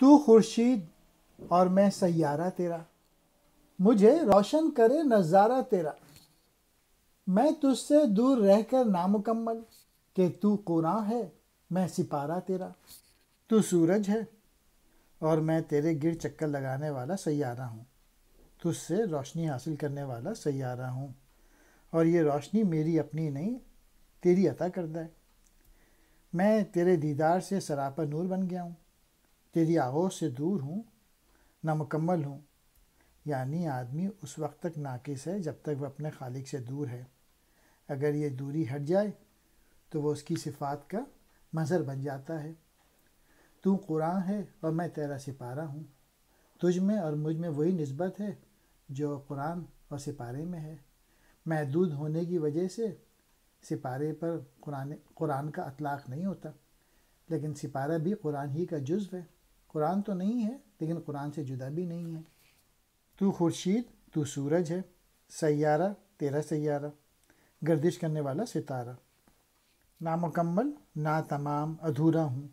تو خورشید اور میں سیارہ تیرا، مجھے روشن کرے نظارہ تیرا۔ میں تجھ سے دور رہ کر نامکمل، کہ تو قرآن ہے میں سپارہ تیرا۔ تو سورج ہے اور میں تیرے گرد چکر لگانے والا سیارہ ہوں، تجھ سے روشنی حاصل کرنے والا سیارہ ہوں، اور یہ روشنی میری اپنی نہیں، تیری عطا کردہ ہے۔ میں تیرے دیدار سے سراپا نور بن گیا ہوں، تیری آغوش سے دور ہوں، نامکمل ہوں۔ یعنی آدمی اس وقت تک ناقص ہے جب تک وہ اپنے خالق سے دور ہے۔ اگر یہ دوری ہٹ جائے تو وہ اس کی صفات کا مظہر بن جاتا ہے۔ تو قرآن ہے اور میں تیرا سپارہ ہوں، تجھ میں اور مجھ میں وہی نسبت ہے جو قرآن اور سپارے میں ہے۔ محدود ہونے کی وجہ سے سپارے پر قرآن کا اطلاق نہیں ہوتا، لیکن سپارہ بھی قرآن ہی کا جزو ہے۔ قرآن تو نہیں ہے لیکن قرآن سے جدا بھی نہیں ہے۔ تو خورشید، تو سورج ہے، سیارہ تیرا سیارہ، گردش کرنے والا ستارہ۔ نامکمل، ناتمام، ادھورا ہوں،